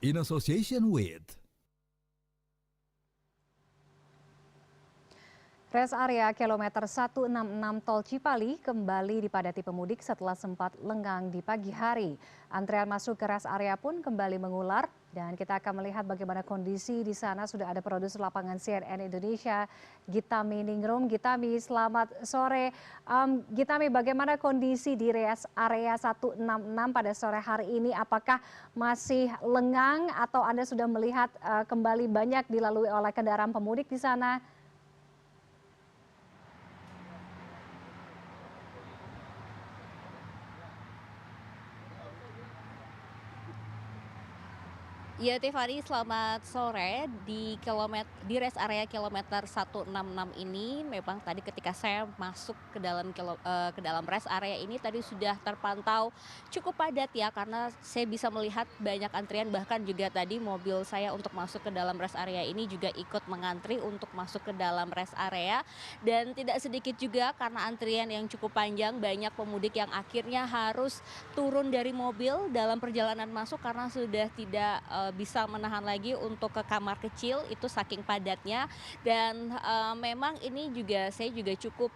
in association with Rest area kilometer 166 Tol Cipali kembali dipadati pemudik setelah sempat lengang di pagi hari. Antrean masuk ke rest area pun kembali mengular dan kita akan melihat bagaimana kondisi di sana. Sudah ada produser lapangan CNN Indonesia, Gitami Ningrum. Gitami, selamat sore. Gitami, bagaimana kondisi di rest area 166 pada sore hari ini? Apakah masih lengang atau Anda sudah melihat kembali banyak dilalui oleh kendaraan pemudik di sana? Ya, Tiffany, selamat sore. Di rest area kilometer 166 ini memang tadi ketika saya masuk ke dalam rest area ini tadi sudah terpantau cukup padat ya, karena saya bisa melihat banyak antrian, bahkan juga tadi mobil saya untuk masuk ke dalam rest area ini juga ikut mengantri untuk masuk ke dalam rest area, dan tidak sedikit juga karena antrian yang cukup panjang, banyak pemudik yang akhirnya harus turun dari mobil dalam perjalanan masuk karena sudah tidak bisa menahan lagi untuk ke kamar kecil, itu saking padatnya. Dan memang ini juga saya juga cukup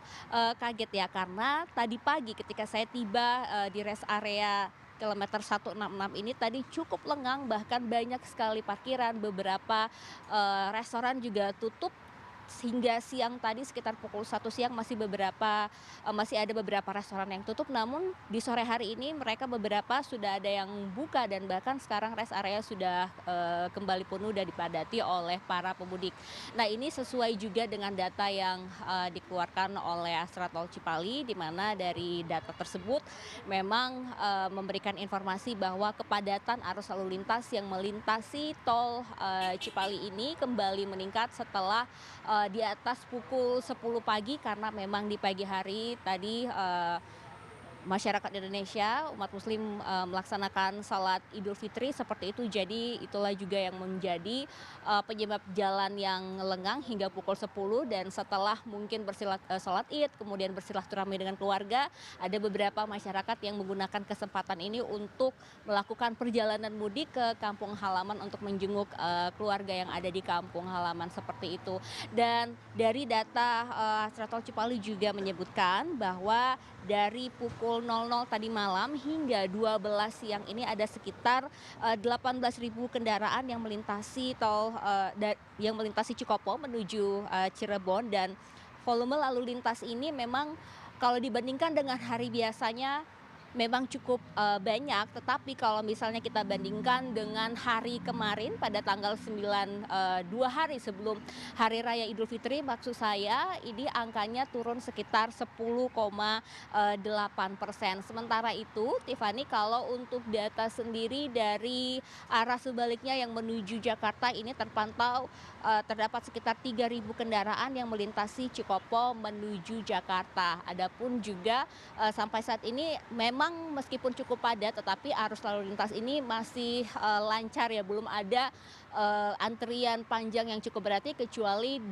kaget ya, karena tadi pagi ketika saya tiba di rest area kilometer 166 ini tadi cukup lengang, bahkan banyak sekali parkiran, beberapa restoran juga tutup. Hingga siang tadi sekitar pukul 1 siang masih ada beberapa restoran yang tutup, namun di sore hari ini mereka beberapa sudah ada yang buka, dan bahkan sekarang rest area sudah kembali penuh dan dipadati oleh para pemudik. Nah, ini sesuai juga dengan data yang dikeluarkan oleh Astra Tol Cipali, di mana dari data tersebut memang memberikan informasi bahwa kepadatan arus lalu lintas yang melintasi tol Cipali ini kembali meningkat setelah di atas pukul 10 pagi, karena memang di pagi hari tadi masyarakat Indonesia, umat muslim melaksanakan salat Idul Fitri seperti itu. Jadi itulah juga yang menjadi penyebab jalan yang lengang hingga pukul 10, dan setelah mungkin salat Id kemudian bersilaturahmi dengan keluarga, ada beberapa masyarakat yang menggunakan kesempatan ini untuk melakukan perjalanan mudik ke kampung halaman untuk menjenguk keluarga yang ada di kampung halaman seperti itu. Dan dari data Astra Tol Cipali juga menyebutkan bahwa dari pukul 00 tadi malam hingga 12 siang ini ada sekitar 18.000 kendaraan yang melintasi yang melintasi Cikopo menuju Cirebon, dan volume lalu lintas ini memang kalau dibandingkan dengan hari biasanya memang cukup banyak, tetapi kalau misalnya kita bandingkan dengan hari kemarin pada tanggal 9, 2 hari sebelum Hari Raya Idul Fitri, maksud saya ini angkanya turun sekitar 10,8%. Sementara itu, Tiffany, kalau untuk data sendiri dari arah sebaliknya yang menuju Jakarta ini terpantau terdapat sekitar 3.000 kendaraan yang melintasi Cikopo menuju Jakarta. Adapun juga sampai saat ini memang meskipun cukup padat, tetapi arus lalu lintas ini masih lancar ya, belum ada antrian panjang yang cukup berarti kecuali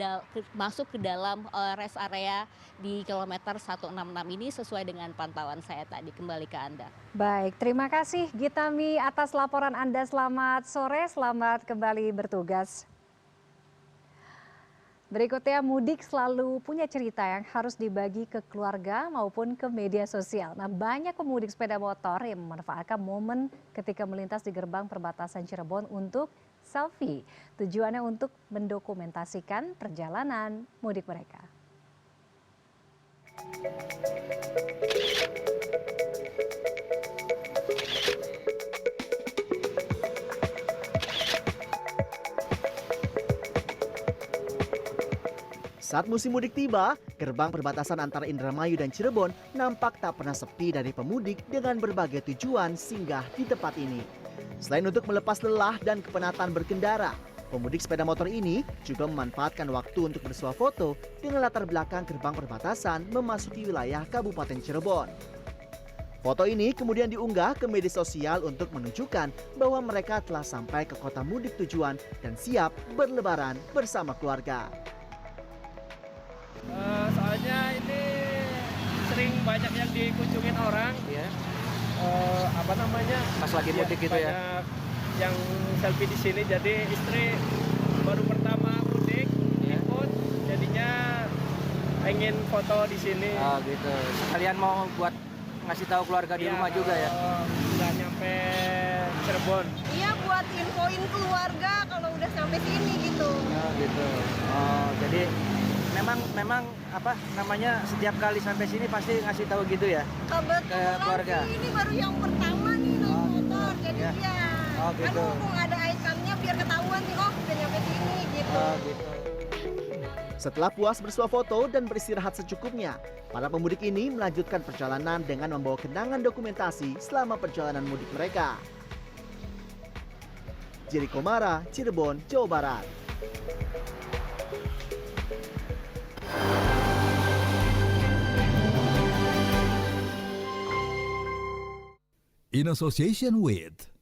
masuk ke dalam rest area di kilometer 166 ini, sesuai dengan pantauan saya tadi. Kembali ke Anda. Baik, terima kasih Gitami atas laporan Anda. Selamat sore, selamat kembali bertugas. Berikutnya, mudik selalu punya cerita yang harus dibagi ke keluarga maupun ke media sosial. Nah, banyak pemudik sepeda motor yang memanfaatkan momen ketika melintas di gerbang perbatasan Cirebon untuk selfie. Tujuannya untuk mendokumentasikan perjalanan mudik mereka. Saat musim mudik tiba, gerbang perbatasan antara Indramayu dan Cirebon nampak tak pernah sepi dari pemudik dengan berbagai tujuan singgah di tempat ini. Selain untuk melepas lelah dan kepenatan berkendara, pemudik sepeda motor ini juga memanfaatkan waktu untuk bersuah foto dengan latar belakang gerbang perbatasan memasuki wilayah Kabupaten Cirebon. Foto ini kemudian diunggah ke media sosial untuk menunjukkan bahwa mereka telah sampai ke kota mudik tujuan dan siap berlebaran bersama keluarga. Soalnya ini sering banyak yang dikunjungin orang, ya. Pas lagi mudik gitu ya. yang selfie di sini. Jadi istri baru pertama mudik ikut, jadinya pengen foto di sini. Oh gitu. Kalian mau buat ngasih tahu keluarga di Iya, rumah juga ya? Udah nyampe Cirebon. Iya, buat infoin keluarga kalau udah sampai sini gitu. Oh gitu. Oh jadi memang apa namanya setiap kali sampai sini pasti ngasih tahu gitu ya? Kebetulan keluarga. sih ini baru yang pertama nih naik motor, jadi ya. ya. Oh, Kan gitu. mumpung ada ikonnya biar ketahuan nih, oh udah nyampe sini gitu. Oh gitu. Setelah puas bersuah foto dan beristirahat secukupnya, para pemudik ini melanjutkan perjalanan dengan membawa kenangan dokumentasi selama perjalanan mudik mereka. Jericho Mara, Cirebon, Jawa Barat. In association with